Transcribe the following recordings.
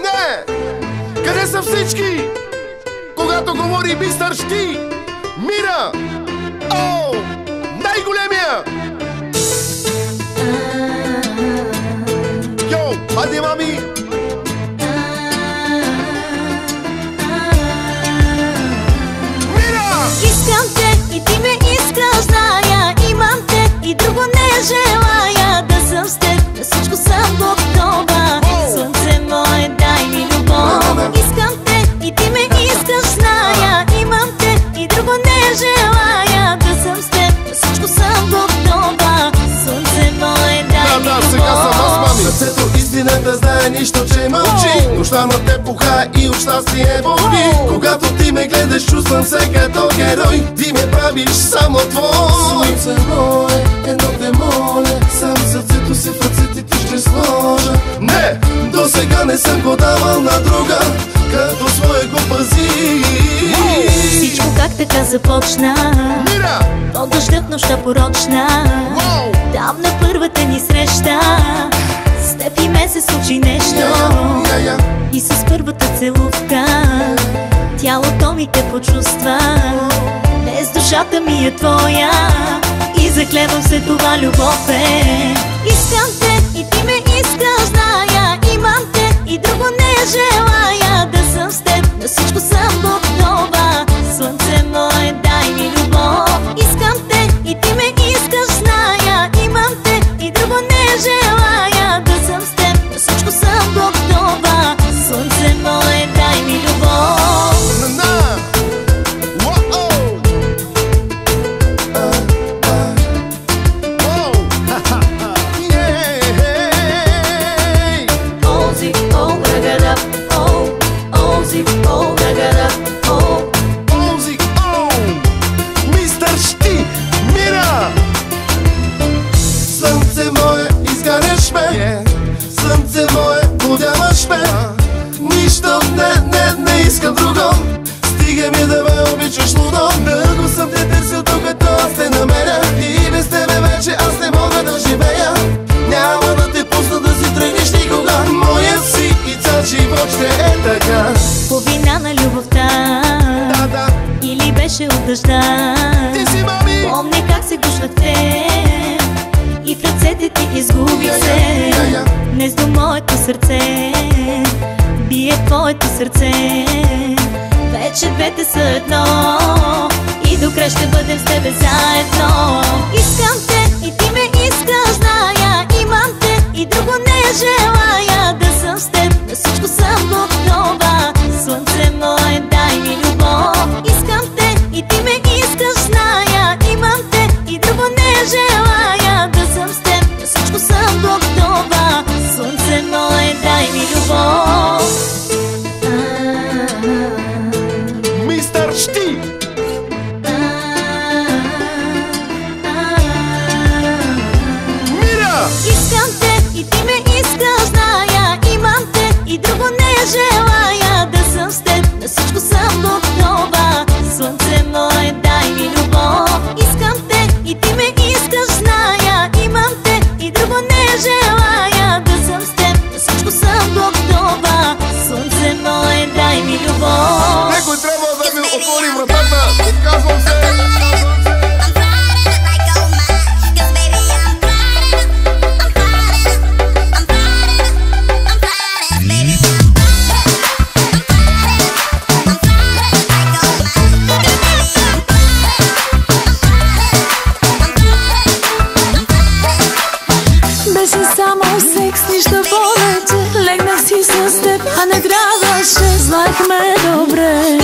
не! Къде са всички? Когато говори мистър Шти, Мира! О, най-големия! Йо, хайде, мами! Мира! Искам те и ти ме искаш, зная. Имам те и друго не желая. Да съм с теб, на всичко съм готова. Слънце мое, дай ми любов. Искам те и ти ме искаш, зная. Имам те и друго не желая. Да съм с теб, на всичко съм готова. Слънце мое, дай ми любов. Сега съм аз, мами. Сърцето истината знае, нищо, че мълчи. Нощта на те пуха и от щастие боли. Когато ти ме гледаш, чувствам се като герой. Ти ме правиш само твой. Слънце мое, едно те моля, сам сърцето си в ръцете ти ще сложа. Не, до сега не съм го давал на друга, като своя го пази. Всичко как така започна? Мира! Под дъжда в нощта порочна. Там на първата ни среща с теб и мен се случи нещо. И с първата целувка тялото ми те почувства. Днес душата ми е твоя и заклевам се, това любов е. Искам те и ти ме искаш, зная. Имам те и друго не желая. Да съм с теб, на всичко съм готова. Слънце мое, дай ми любов. Искам те и ти ме искаш, зная. Имам те и друго не желая. Да съм с теб, на всичко съм готова. Слънце мое, дай ми любов. Мистър Шти, Мира! Слънце мое, изгаряш ме. Слънце мое, будяваш ме. Нищо, не искам друго. Стига ми да ме обичаш лудо. Дълго съм те търсил, докато аз те намеря. И без тебе вече аз не мога да живея. Няма да те пусна да си тръгнеш никога. Моя си и цял живот ще е така. По вина на любовта, Да. или беше от дъжда. Ти си, мами! Помня как се гушнах те и в ръцете ти изгубих се. Днес до моето сърце бие твоето сърце. Вече двете са едно и до край ще бъдем с тебе заедно. Искам те и ти ме искаш, зная. Имам те и друго не желая. Да съм с теб, на всичко съм готова. Слънце мое, дай ми любов. Искам те и ти ме искаш, зная. Имам те и друго не желая. Да съм с теб, на всичко съм готова. Слънце мое, дай ми любов. Мистър Шти! Мира! Искам те и ти ме искаш, зная. Имам те и друго не желая. Да съм с теб, на всичко съм готова. Слънце мое, дай ми любов. Искам те и ти ме искаш, зная. Имам те и друго не желая. Да съм с теб, на всичко съм готова. Слънце мое, дай ми любов. Некой трябва да ми отвори вратата! Отказвам се! Беше само секс, нищо повече. Легнах си с теб, а не трябваше. Знаехме добре,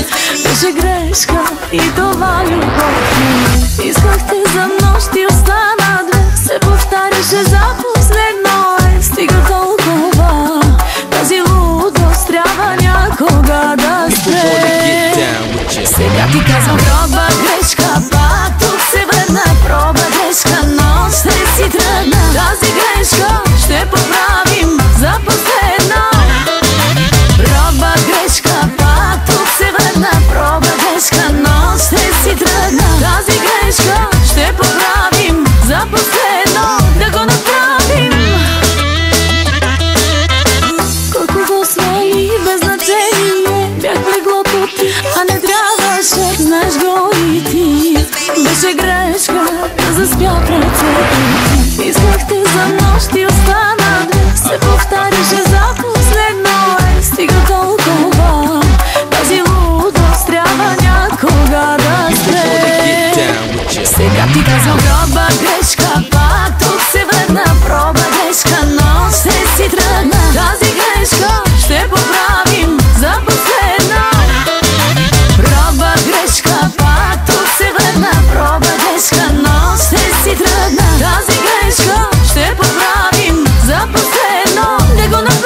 беше грешка и това любов не. Исках те за нощ и остана две. Се повтаряше за последно. Стига толкова, тази лудост трябва някога да спре. Сега ти казвам проба грешка, пак тук се върна. Проба грешка, но ще си тръгна. Тази грешка ще поправим за последно. Проба грешка, пак тук се върна. Проба грешка, но ще си тръгна. Тази Сега ти казвам проба грешка, пак тук се върна. Проба грешка, но ще си тръгна. Тази грешка ще поправим за последна. Проба грешка, пак тук се върна. Проба грешка, но ще си тръгна. Тази грешка ще поправим за последно. Не го направим.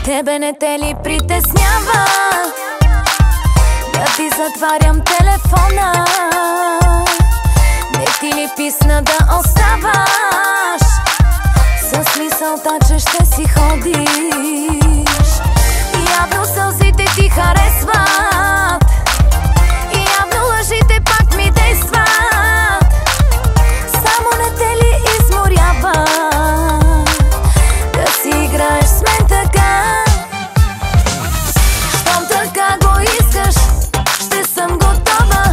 Тебе не те ли притеснява да ти затварям телефона? Не ти ли писна да оставаш с мисълта, че ще си ходиш? Явно сълзите ти харесват и явно лъжите пак ми действат. Само не те ли изморява да си играеш с мен така? Щом така го искаш, ще съм готова.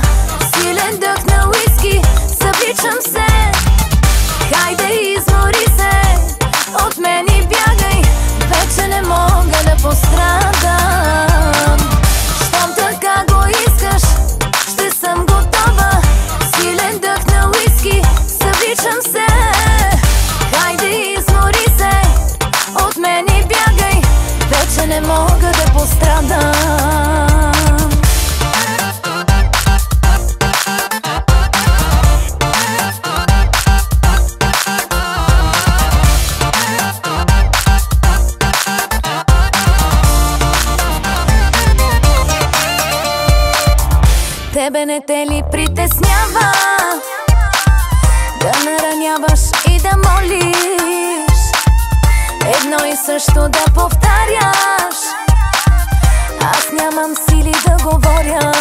Силен дъх на уиски, събличам се. Хайде измори се, от мен и бягай. Вече не мога да пострадам. Щом така го искаш, ще съм готова. Силен дъх на уиски, събличам се. Хайде измори се, от мен и бягай. Вече не мога да пострадам. Тебе не те ли притеснява да нараняваш и да молиш? Едно и също да повтаряш. Аз нямам сили да говоря.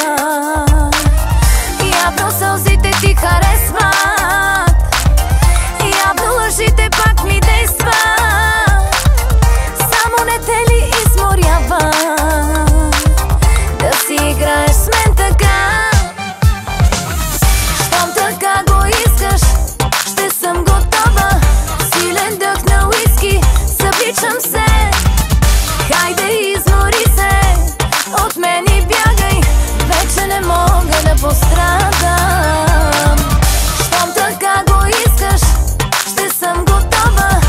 Явно сълзите ти харесват, явно лъжите пак ми действат. Само не те ли изморява да си играеш с мен така? Щом така го искаш, ще съм готова. Силен дъх на уиски, събличам се. Хайде измори се, от мен и бягай. Вече не мога да пострадам. Щом така го искаш, ще съм готова.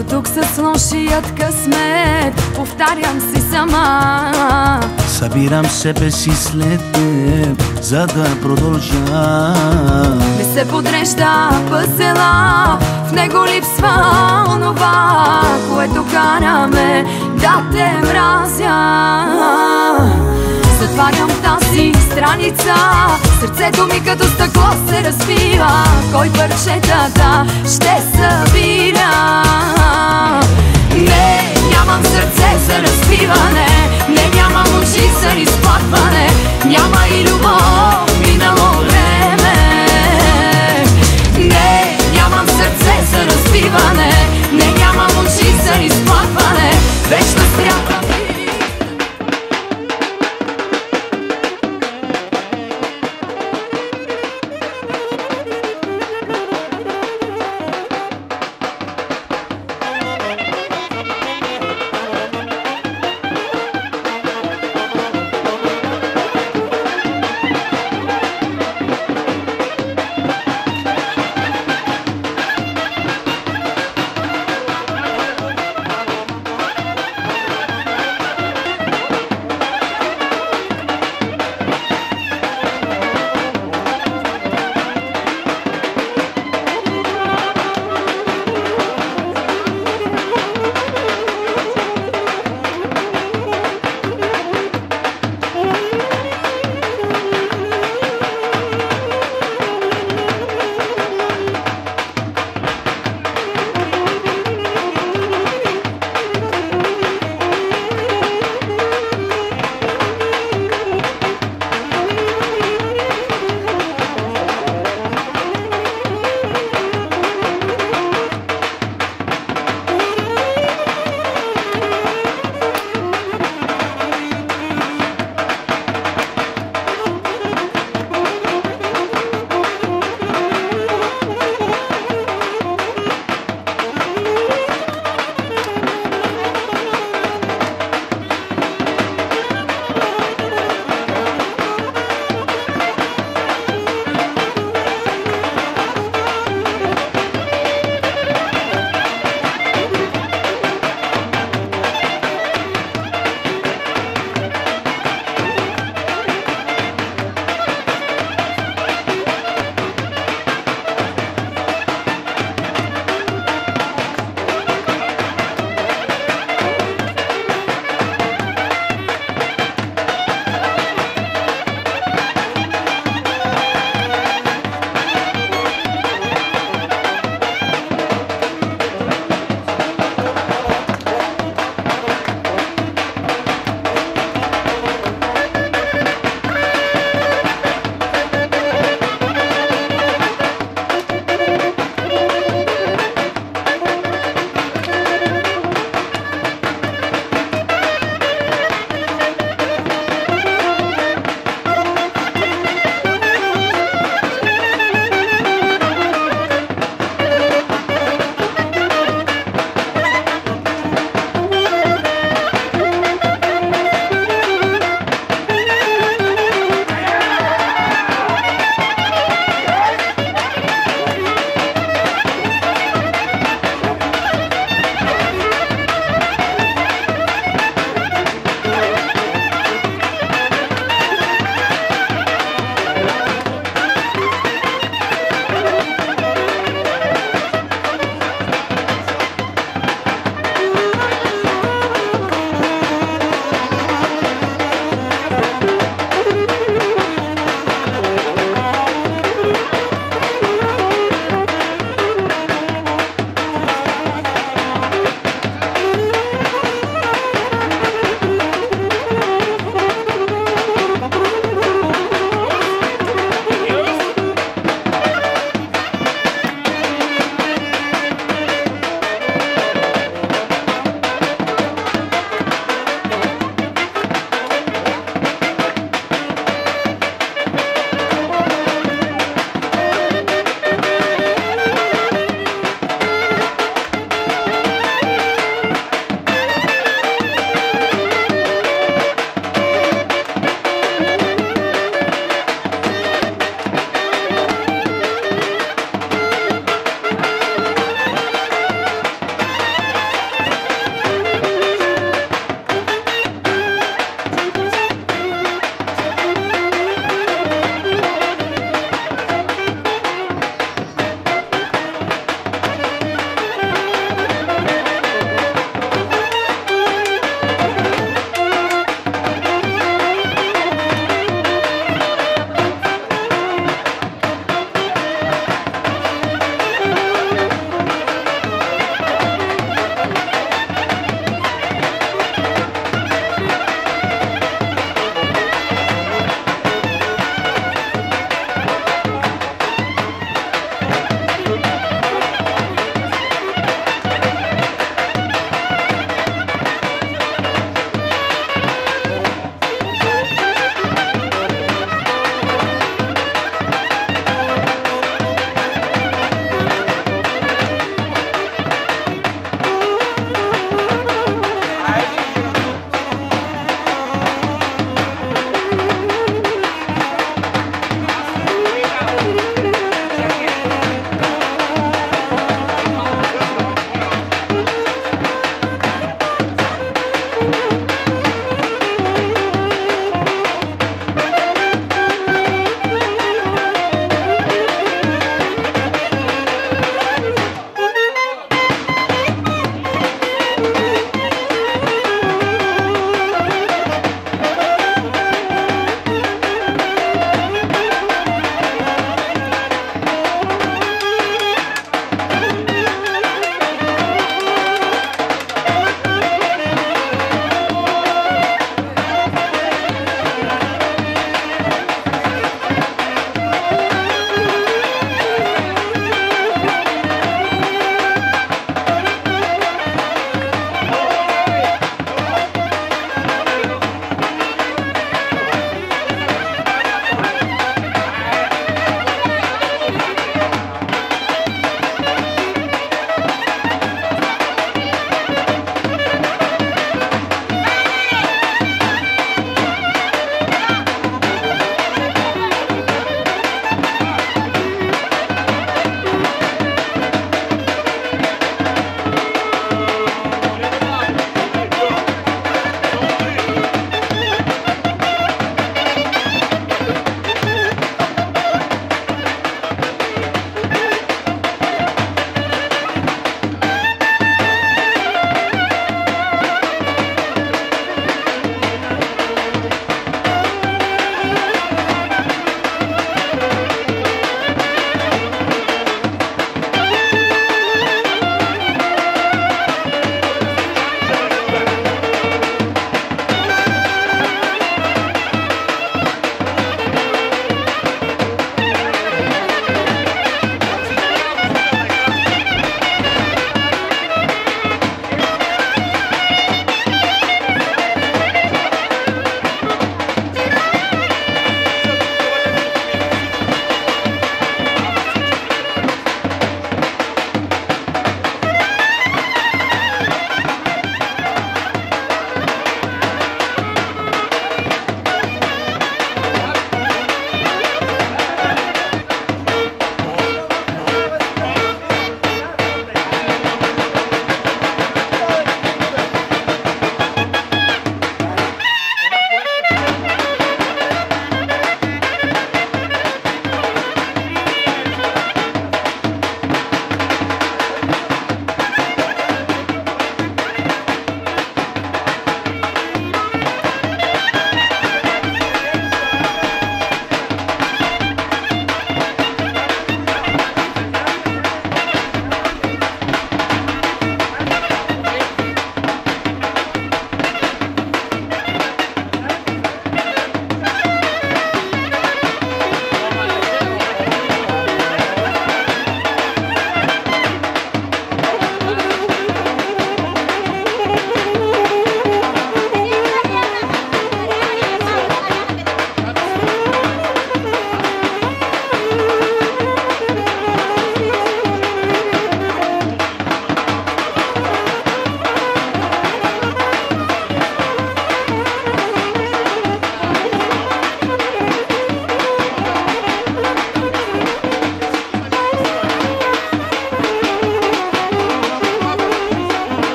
До тук с лошият късмет, повтарям си сама. Събирам себе си след теб, за да продължа. Не се подрежда пъзела, в него липсва онова, което караме да те мразя. Затварям тази страница, сърцето ми като стъкло се разбива. Кой парчетата ще събира? Не, нямам сърце за разбиване, не, нямам очи за изплакване, няма и любов, минало време. Не, нямам сърце за разбиване, не, нямам очи за изплакване, вечна стряпа.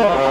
Ей!